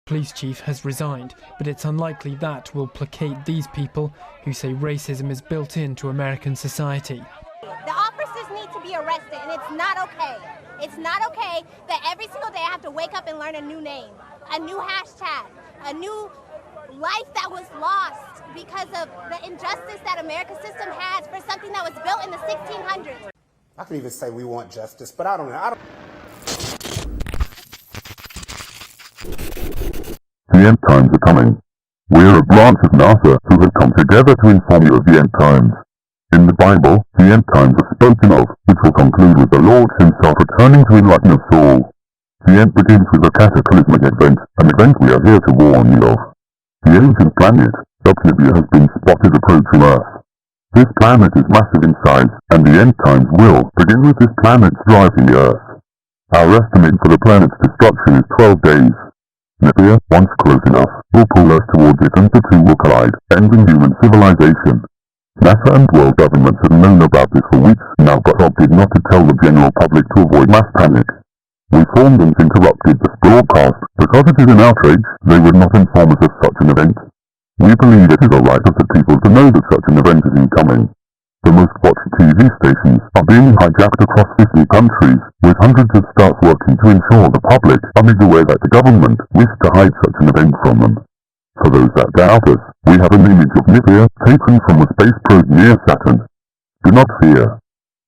police chief has resigned, but it's unlikely that will placate these people who say racism is built into American society. The officers need to be arrested, and it's not okay. It's not okay that every single day I have to wake up and learn a new name, a new hashtag, a new life that was lost because of the injustice that America's system has for something that was built in the 1600s. I could even say we want justice, but I don't know. The end times are coming. We're a branch of NASA who have come together to inform you of the end times. In the Bible, the end times are spoken of, which will conclude with the Lord himself returning to enlighten us all. The end begins with a cataclysmic event, an event we are here to warn you of. The ancient planet, Nibiru, has been spotted approaching Earth. This planet is massive in size, and the end times will begin with this planet driving the Earth. Our estimate for the planet's destruction is 12 days. Nibiru, once close enough, will pull Earth towards it and the two will collide, ending human civilization. NASA and world governments have known about this for weeks now but opted not to tell the general public to avoid mass panic. We formed and interrupted this broadcast because it is an outrage they would not inform us of such an event. We believe it is a right of the people to know that such an event is incoming. The most watched TV stations are being hijacked across 50 countries, with hundreds of staff working to ensure the public are made aware that the government wished to hide such an event from them. For those that doubt us, we have an image of Nibiru taken from a space probe near Saturn. Do not fear.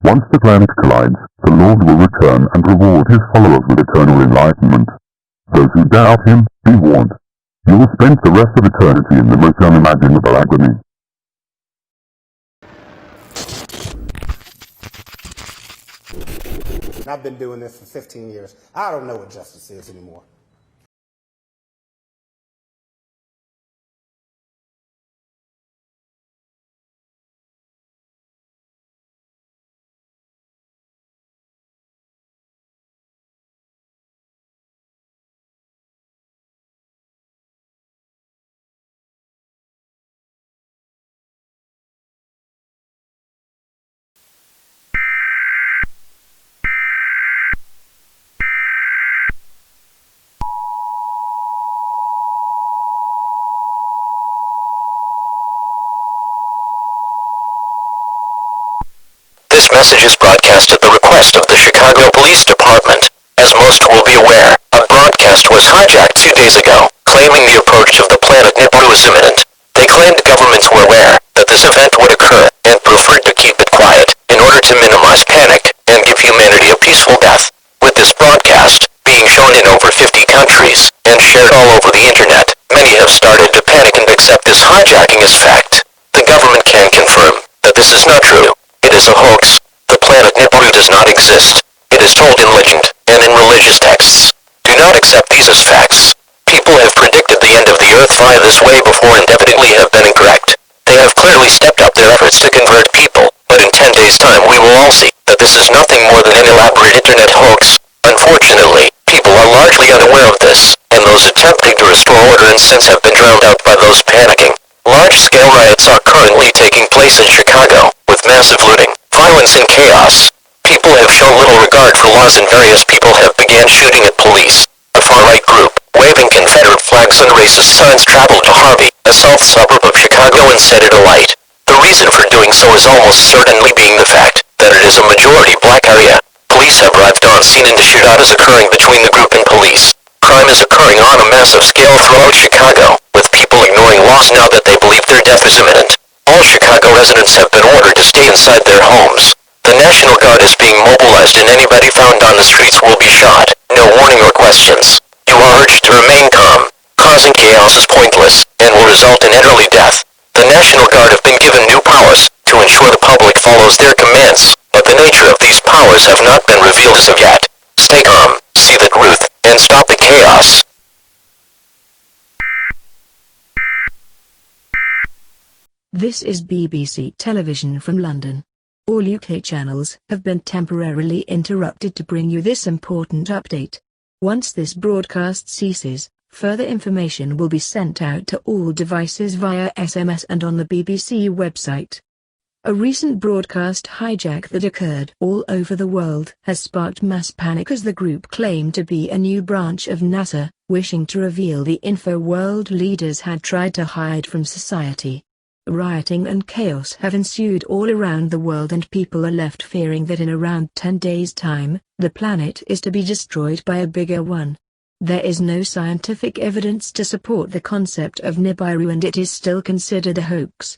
Once the planet collides, the Lord will return and reward his followers with eternal enlightenment. Those who doubt him, be warned. You will spend the rest of eternity in the most unimaginable agony. I've been doing this for 15 years. I don't know what justice is anymore. This message is broadcast at the request of the Chicago Police Department. As most will be aware, a broadcast was hijacked 2 days ago, claiming the approach of the planet Nibiru is imminent. They claimed governments were aware that this event would occur and preferred to keep it quiet in order to minimize panic and give humanity a peaceful death. With this broadcast being shown in over 50 countries and shared all over the internet, many have started to panic and accept this hijacking as fact. The government can confirm that this is not true. It is a hoax. The planet Nibiru does not exist. It is told in legend and in religious texts. Do not accept these as facts. People have predicted the end of the Earth via this way before and evidently have been incorrect. They have clearly stepped up their efforts to convert people, but in 10 days' time we will all see that this is nothing more than an elaborate internet hoax. Unfortunately, people are largely unaware of this, and those attempting to restore order and sense have been drowned out by those panicking. Large-scale riots are currently taking place in Chicago, with massive looting, violence and chaos. People have shown little regard for laws and various people have began shooting at police. A far-right group, waving Confederate flags and racist signs traveled to Harvey, a south suburb of Chicago, and set it alight. The reason for doing so is almost certainly being the fact that it is a majority black area. Police have arrived on scene and a shootout is occurring between the group and police. Crime is occurring on a massive scale throughout Chicago, with people ignoring laws now that they believe their death is imminent. All Chicago residents have been ordered to stay inside their homes. The National Guard is being mobilized and anybody found on the streets will be shot. No warning or questions. You are urged to remain calm. Causing chaos is pointless and will result in early death. The National Guard have been given new powers to ensure the public follows their commands, but the nature of these powers have not been revealed as of yet. Stay calm, see the truth, and stop the chaos. This is BBC Television from London. All UK channels have been temporarily interrupted to bring you this important update. Once this broadcast ceases, further information will be sent out to all devices via SMS and on the BBC website. A recent broadcast hijack that occurred all over the world has sparked mass panic as the group claimed to be a new branch of NASA, wishing to reveal the info world leaders had tried to hide from society. Rioting and chaos have ensued all around the world, and people are left fearing that in around 10 days' time, the planet is to be destroyed by a bigger one. There is no scientific evidence to support the concept of Nibiru, and it is still considered a hoax.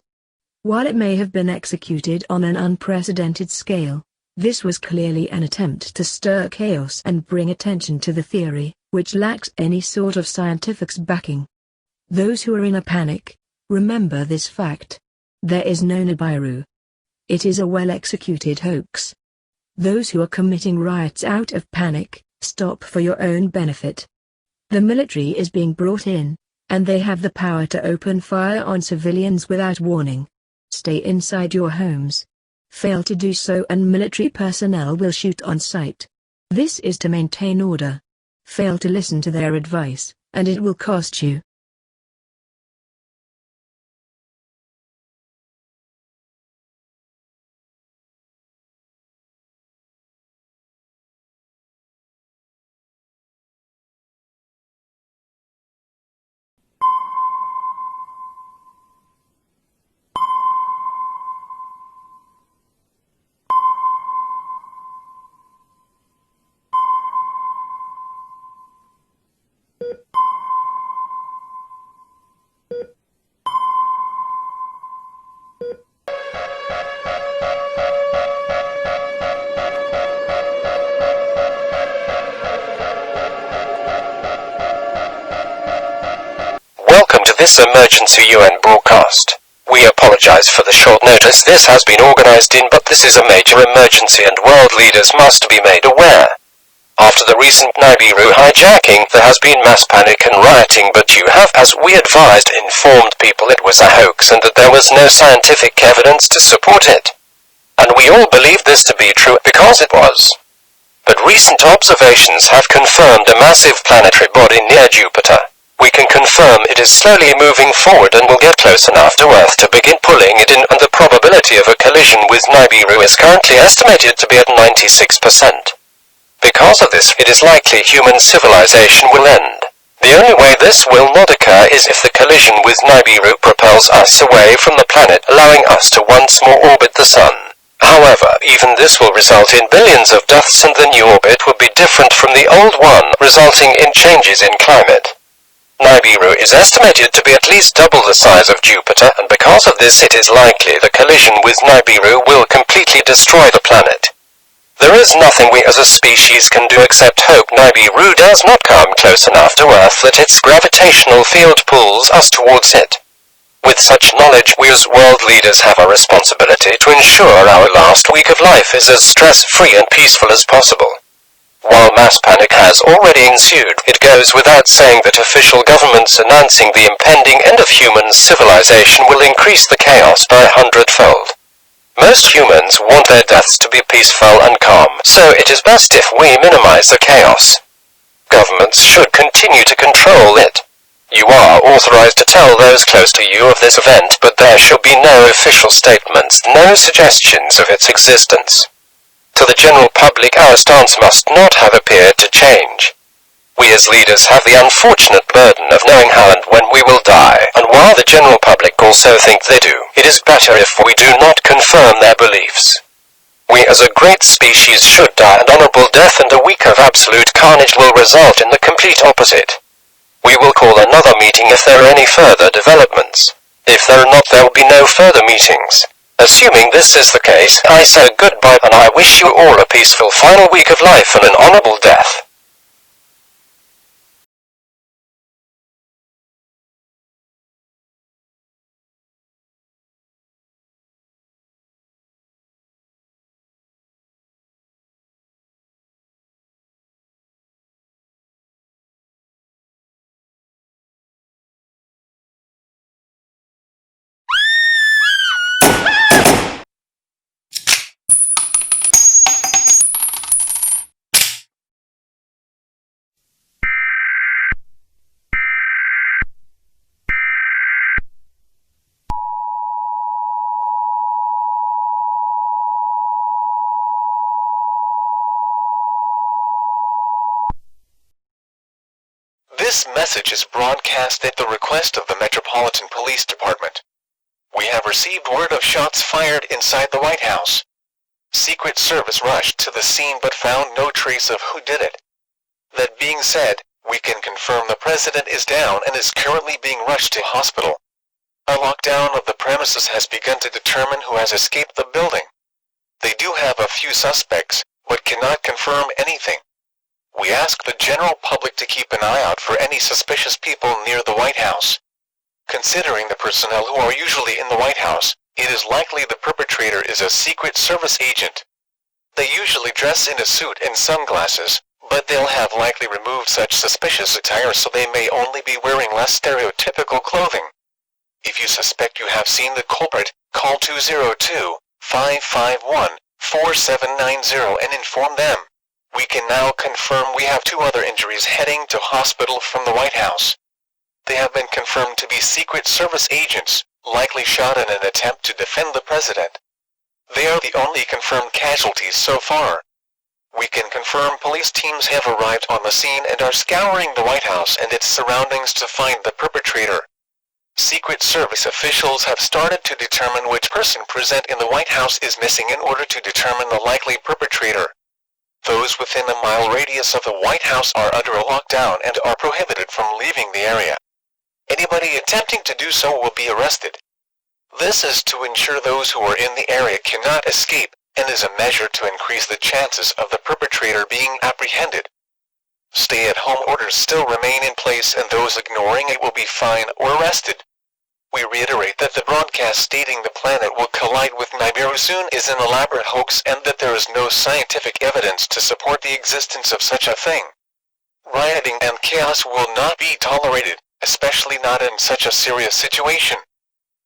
While it may have been executed on an unprecedented scale, this was clearly an attempt to stir chaos and bring attention to the theory, which lacks any sort of scientific backing. Those who are in a panic, remember this fact. There is no Nibiru. It is a well-executed hoax. Those who are committing riots out of panic, stop for your own benefit. The military is being brought in, and they have the power to open fire on civilians without warning. Stay inside your homes. Fail to do so and military personnel will shoot on sight. This is to maintain order. Fail to listen to their advice, and it will cost you. Welcome to this emergency UN broadcast. We apologize for the short notice this has been organized in, but this is a major emergency and world leaders must be made aware. After the recent Nibiru hijacking, there has been mass panic and rioting, but you have, as we advised, informed people it was a hoax and that there was no scientific evidence to support it. And we all believe this to be true because it was. But recent observations have confirmed a massive planetary body near Jupiter. We can confirm it is slowly moving forward and will get close enough to Earth to begin pulling it in, and the probability of a collision with Nibiru is currently estimated to be at 96%. Because of this, it is likely human civilization will end. The only way this will not occur is if the collision with Nibiru propels us away from the planet, allowing us to once more orbit the Sun. However, even this will result in billions of deaths, and the new orbit will be different from the old one, resulting in changes in climate. Nibiru is estimated to be at least double the size of Jupiter, and because of this it is likely the collision with Nibiru will completely destroy the planet. There is nothing we as a species can do except hope Nibiru does not come close enough to Earth that its gravitational field pulls us towards it. With such knowledge, we as world leaders have a responsibility to ensure our last week of life is as stress-free and peaceful as possible. While mass panic has already ensued, it goes without saying that official governments announcing the impending end of human civilization will increase the chaos by 100-fold. Most humans want their deaths to be peaceful and calm, so it is best if we minimize the chaos. Governments should continue to control it. You are authorized to tell those close to you of this event, but there should be no official statements, no suggestions of its existence. To the general public, our stance must not have appeared to change. We as leaders have the unfortunate burden of knowing how and when we will die, and while the general public also think they do, it is better if we do not confirm their beliefs. We as a great species should die an honorable death, and a week of absolute carnage will result in the complete opposite. We will call another meeting if there are any further developments. If there are not, there will be no further meetings. Assuming this is the case, I say goodbye and I wish you all a peaceful final week of life and an honorable death. This message is broadcast at the request of the Metropolitan Police Department. We have received word of shots fired inside the White House. Secret Service rushed to the scene but found no trace of who did it. That being said, we can confirm the president is down and is currently being rushed to hospital. A lockdown of the premises has begun to determine who has escaped the building. They do have a few suspects, but cannot confirm anything. We ask the general public to keep an eye out for any suspicious people near the White House. Considering the personnel who are usually in the White House, it is likely the perpetrator is a Secret Service agent. They usually dress in a suit and sunglasses, but they'll have likely removed such suspicious attire so they may only be wearing less stereotypical clothing. If you suspect you have seen the culprit, call 202-551-4790 and inform them. We can now confirm we have 2 other injuries heading to hospital from the White House. They have been confirmed to be Secret Service agents, likely shot in an attempt to defend the president. They are the only confirmed casualties so far. We can confirm police teams have arrived on the scene and are scouring the White House and its surroundings to find the perpetrator. Secret Service officials have started to determine which person present in the White House is missing in order to determine the likely perpetrator. Those within a mile radius of the White House are under a lockdown and are prohibited from leaving the area. Anybody attempting to do so will be arrested. This is to ensure those who are in the area cannot escape, and is a measure to increase the chances of the perpetrator being apprehended. Stay-at-home orders still remain in place and those ignoring it will be fined or arrested. We reiterate that the broadcast stating the planet will collide with Nibiru soon is an elaborate hoax and that there is no scientific evidence to support the existence of such a thing. Rioting and chaos will not be tolerated, especially not in such a serious situation.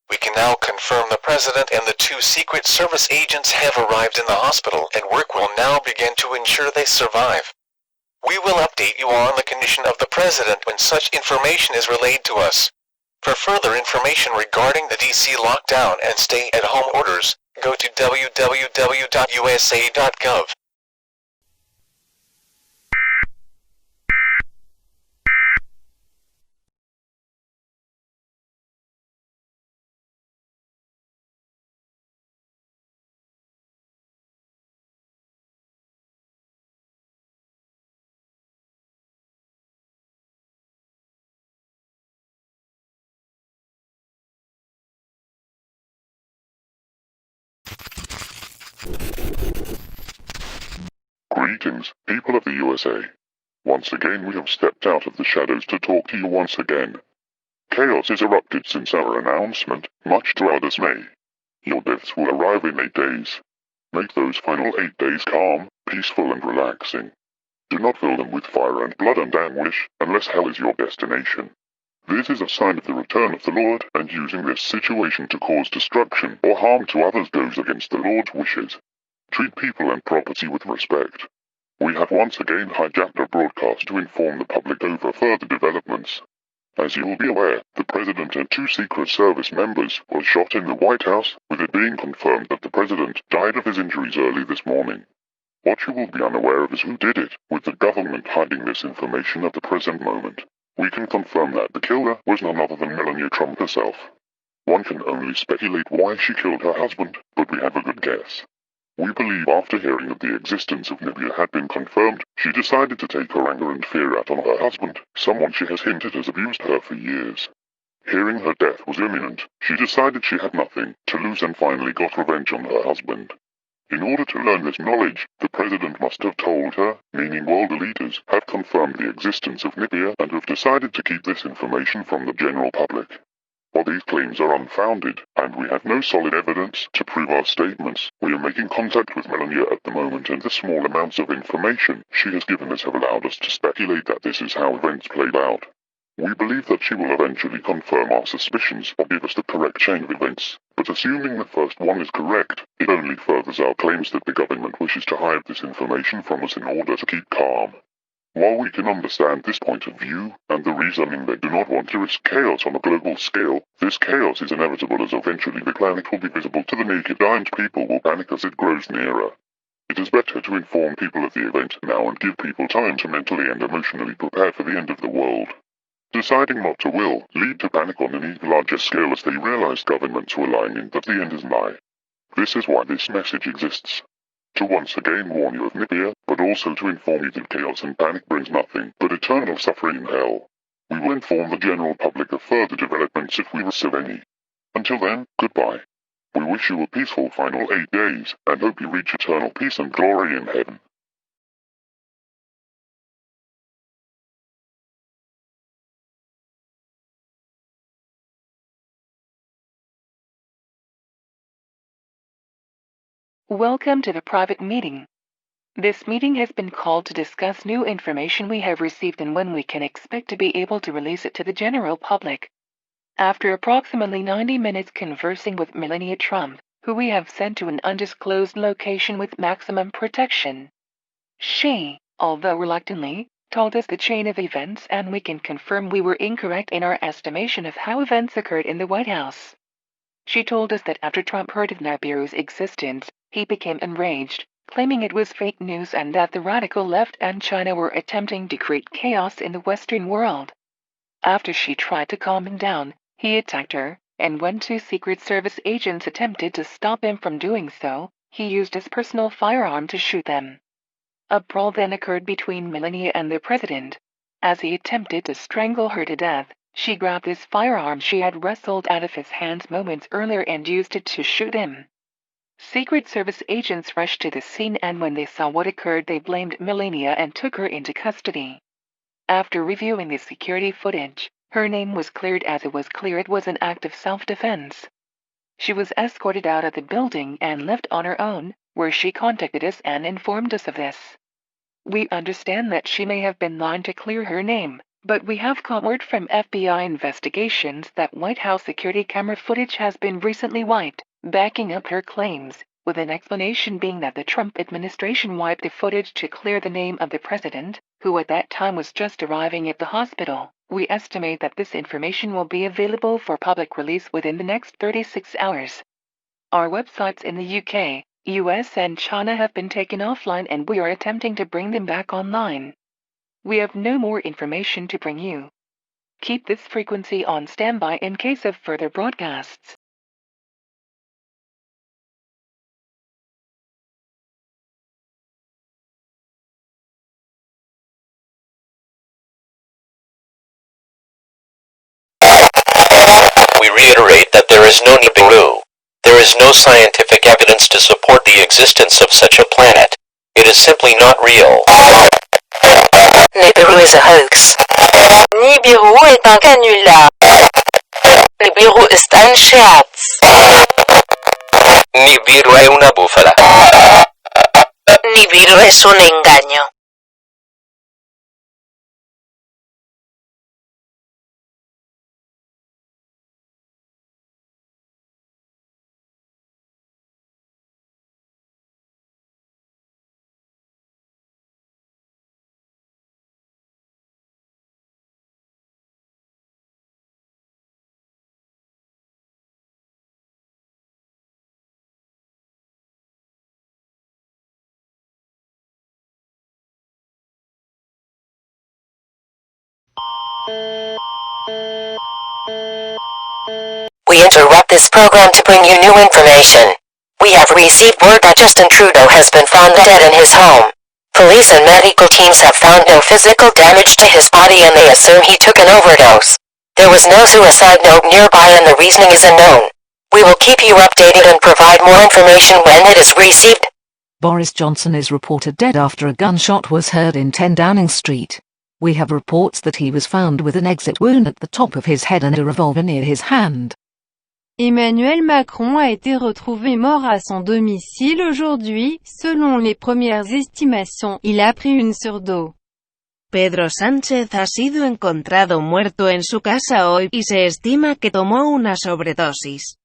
We can now confirm the president and the 2 Secret Service agents have arrived in the hospital and work will now begin to ensure they survive. We will update you on the condition of the president when such information is relayed to us. For further information regarding the DC lockdown and stay-at-home orders, go to www.usa.gov. Greetings, people of the USA. Once again we have stepped out of the shadows to talk to you once again. Chaos has erupted since our announcement, much to our dismay. Your deaths will arrive in 8 days. Make those final 8 days calm, peaceful and relaxing. Do not fill them with fire and blood and anguish, unless hell is your destination. This is a sign of the return of the Lord, and using this situation to cause destruction or harm to others goes against the Lord's wishes. Treat people and property with respect. We have once again hijacked our broadcast to inform the public over further developments. As you will be aware, the President and 2 Secret Service members were shot in the White House, with it being confirmed that the President died of his injuries early this morning. What you will be unaware of is who did it, with the government hiding this information at the present moment. We can confirm that the killer was none other than Melania Trump herself. One can only speculate why she killed her husband, but we have a good guess. We believe after hearing that the existence of Nibiru had been confirmed, she decided to take her anger and fear out on her husband, someone she has hinted has abused her for years. Hearing her death was imminent, she decided she had nothing to lose and finally got revenge on her husband. In order to learn this knowledge, the President must have told her, meaning world leaders have confirmed the existence of Nibiru and have decided to keep this information from the general public. While these claims are unfounded, and we have no solid evidence to prove our statements, we are making contact with Melania at the moment and the small amounts of information she has given us have allowed us to speculate that this is how events played out. We believe that she will eventually confirm our suspicions or give us the correct chain of events, but assuming the first one is correct, it only furthers our claims that the government wishes to hide this information from us in order to keep calm. While we can understand this point of view, and the reasoning they do not want to risk chaos on a global scale, this chaos is inevitable as eventually the planet will be visible to the naked eye and people will panic as it grows nearer. It is better to inform people of the event now and give people time to mentally and emotionally prepare for the end of the world. Deciding not to will lead to panic on an even larger scale as they realize governments were lying and that the end is nigh. This is why this message exists. To once again warn you of Nibiru, but also to inform you that chaos and panic brings nothing but eternal suffering in hell. We will inform the general public of further developments if we receive any. Until then, goodbye. We wish you a peaceful final 8 days, and hope you reach eternal peace and glory in heaven. Welcome to the private meeting. This meeting has been called to discuss new information we have received and when we can expect to be able to release it to the general public. After approximately 90 minutes conversing with Melania Trump, who we have sent to an undisclosed location with maximum protection, she, although reluctantly, told us the chain of events, and we can confirm we were incorrect in our estimation of how events occurred in the White House. She told us that after Trump heard of Nibiru's existence, he became enraged, claiming it was fake news and that the radical left and China were attempting to create chaos in the Western world. After she tried to calm him down, he attacked her, and when 2 Secret Service agents attempted to stop him from doing so, he used his personal firearm to shoot them. A brawl then occurred between Melania and the president. As he attempted to strangle her to death, she grabbed his firearm she had wrestled out of his hands moments earlier and used it to shoot him. Secret Service agents rushed to the scene, and when they saw what occurred, they blamed Melania and took her into custody. After reviewing the security footage, her name was cleared as it was clear it was an act of self-defense. She was escorted out of the building and left on her own, where she contacted us and informed us of this. We understand that she may have been lying to clear her name, but we have got word from FBI investigations that White House security camera footage has been recently wiped, backing up her claims, with an explanation being that the Trump administration wiped the footage to clear the name of the president, who at that time was just arriving at the hospital. We estimate that this information will be available for public release within the next 36 hours. Our websites in the UK, US and China have been taken offline, and we are attempting to bring them back online. We have no more information to bring you. Keep this frequency on standby in case of further broadcasts. We reiterate that there is no Nibiru. There is no scientific evidence to support the existence of such a planet. It is simply not real. Nibiru is a hoax. Nibiru est un canular. Nibiru ist ein Scherz. Nibiru è una bufala. Nibiru es un engaño. We interrupt this program to bring you new information. We have received word that Justin Trudeau has been found dead in his home. Police and medical teams have found no physical damage to his body, and they assume he took an overdose. There was no suicide note nearby, and the reasoning is unknown. We will keep you updated and provide more information when it is received. Boris Johnson is reported dead after a gunshot was heard in 10 Downing Street. We have reports that he was found with an exit wound at the top of his head and a revolver near his hand. Emmanuel Macron a été retrouvé mort à son domicile aujourd'hui. Selon les premières estimations, il a pris une surdose. Pedro Sánchez ha sido encontrado muerto en su casa hoy, y se estima que tomó una sobredosis.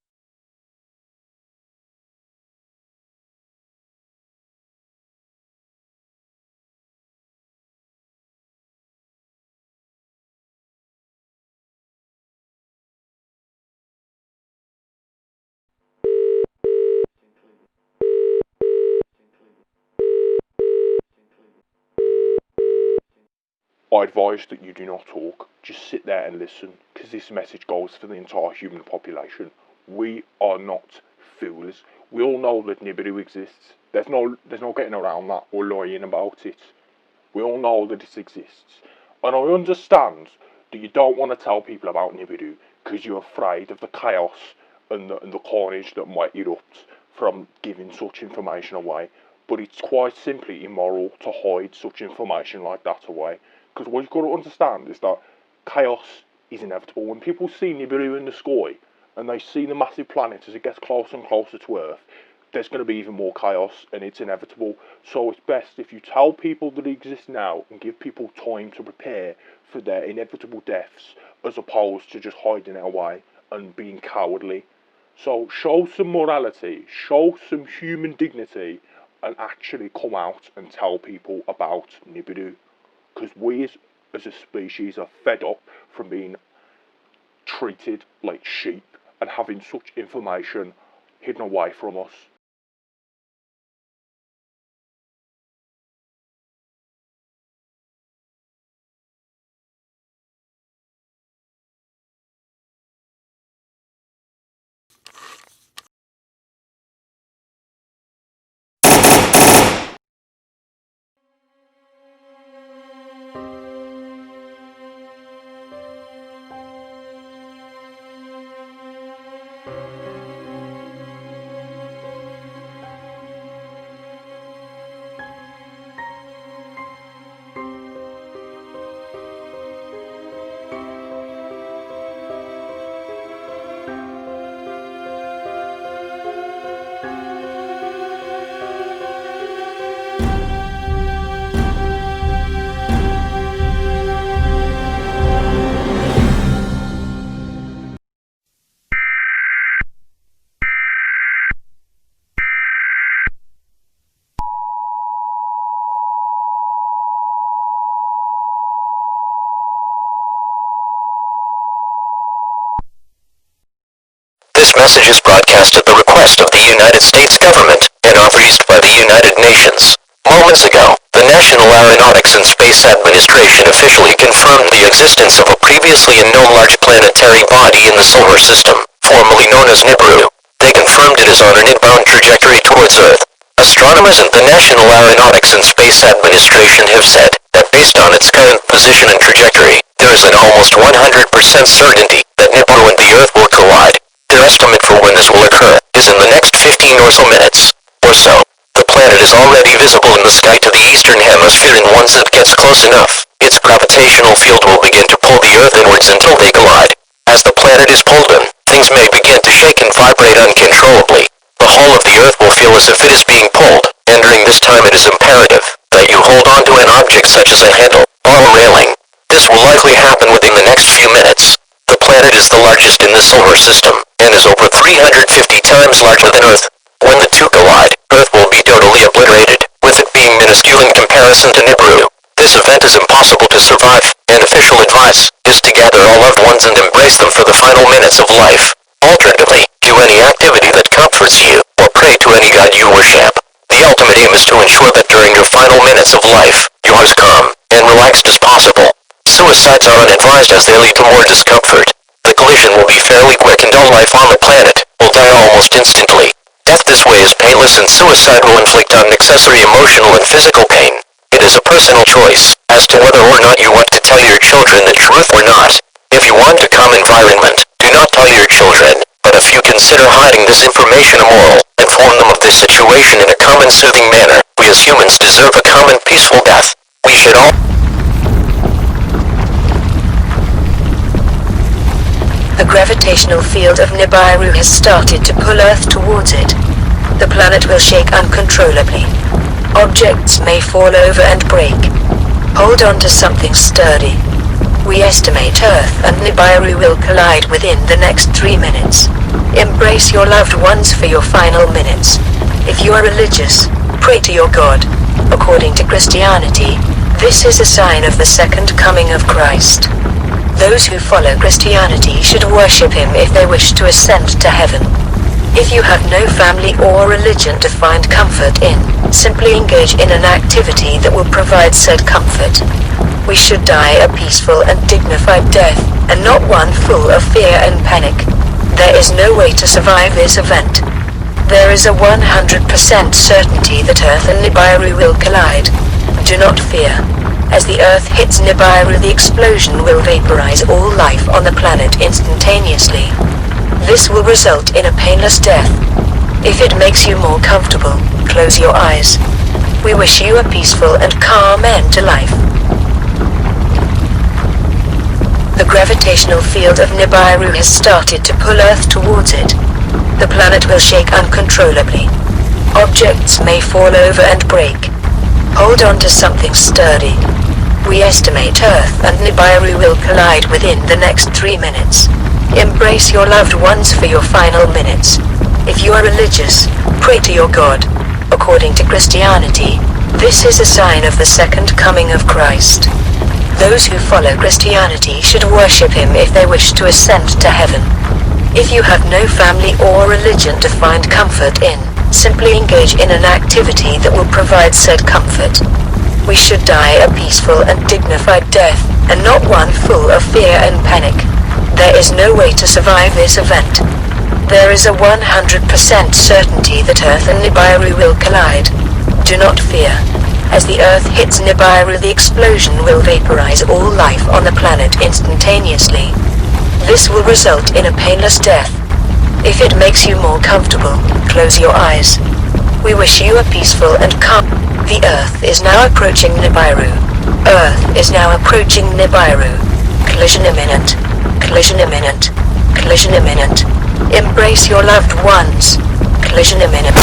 I advise that you do not talk. Just sit there and listen, because this message goes for the entire human population. We are not fools. We all know that Nibiru exists. There's no getting around that or lying about it. We all know that it exists. And I understand that you don't want to tell people about Nibiru because you're afraid of the chaos and the carnage that might erupt from giving such information away. But it's quite simply immoral to hide such information like that away. Because what you've got to understand is that chaos is inevitable. When people see Nibiru in the sky and they see the massive planet as it gets closer and closer to Earth, there's going to be even more chaos, and it's inevitable. So it's best if you tell people that it exists now and give people time to prepare for their inevitable deaths, as opposed to just hiding it away and being cowardly. So show some morality, show some human dignity, and actually come out and tell people about Nibiru. Because we as a species are fed up from being treated like sheep and having such information hidden away from us. This message is broadcast at the request of the United States government and authorized by the United Nations. Moments ago, the National Aeronautics and Space Administration officially confirmed the existence of a previously unknown large planetary body in the solar system, formerly known as Nibiru. They confirmed it is on an inbound trajectory towards Earth. Astronomers at the National Aeronautics and Space Administration have said that based on its current position and trajectory, there is an almost 100% certainty that Nibiru and the Earth will collide. Their estimate for when this will occur is in the next 15 or so minutes, or so. The planet is already visible in the sky to the eastern hemisphere, and once it gets close enough, its gravitational field will begin to pull the Earth inwards until they collide. As the planet is pulled in, things may begin to shake and vibrate uncontrollably. The whole of the Earth will feel as if it is being pulled, and during this time it is imperative that you hold on to an object such as a handle or a railing. This will likely happen within the next few minutes. The planet is the largest in the solar system, and is over 350 times larger than Earth. When the two collide, Earth will be totally obliterated, with it being minuscule in comparison to Nibiru. This event is impossible to survive, and official advice is to gather all loved ones and embrace them for the final minutes of life. Alternatively, do any activity that comforts you, or pray to any god you worship. The ultimate aim is to ensure that during your final minutes of life, you are as calm and relaxed as possible. Suicides are unadvised as they lead to more discomfort. The collision will be fairly quick, and all life on the planet will die almost instantly. Death this way is painless, and suicide will inflict unnecessary emotional and physical pain. It is a personal choice as to whether or not you want to tell your children the truth or not. If you want a calm environment, do not tell your children, but if you consider hiding this information immoral, inform them of this situation in a calm and soothing manner. We as humans deserve a calm and peaceful death. We should all... The gravitational field of Nibiru has started to pull Earth towards it. The planet will shake uncontrollably. Objects may fall over and break. Hold on to something sturdy. We estimate Earth and Nibiru will collide within the next 3 minutes. Embrace your loved ones for your final minutes. If you are religious, pray to your God. According to Christianity, this is a sign of the second coming of Christ. Those who follow Christianity should worship him if they wish to ascend to heaven. If you have no family or religion to find comfort in, simply engage in an activity that will provide said comfort. We should die a peaceful and dignified death, and not one full of fear and panic. There is no way to survive this event. There is a 100% certainty that Earth and Nibiru will collide. Do not fear. As the Earth hits Nibiru, the explosion will vaporize all life on the planet instantaneously. This will result in a painless death. If it makes you more comfortable, close your eyes. We wish you a peaceful and calm end to life. The gravitational field of Nibiru has started to pull Earth towards it. The planet will shake uncontrollably. Objects may fall over and break. Hold on to something sturdy. We estimate Earth and Nibiru will collide within the next 3 minutes. Embrace your loved ones for your final minutes. If you are religious, pray to your God. According to Christianity, this is a sign of the second coming of Christ. Those who follow Christianity should worship him if they wish to ascend to heaven. If you have no family or religion to find comfort in, simply engage in an activity that will provide said comfort. We should die a peaceful and dignified death, and not one full of fear and panic. There is no way to survive this event. There is a 100% certainty that Earth and Nibiru will collide. Do not fear. As the Earth hits Nibiru, the explosion will vaporize all life on the planet instantaneously. This will result in a painless death. If it makes you more comfortable, close your eyes. We wish you a peaceful and calm. The Earth is now approaching Nibiru. Earth is now approaching Nibiru. Collision imminent. Collision imminent. Collision imminent. Embrace your loved ones. Collision imminent.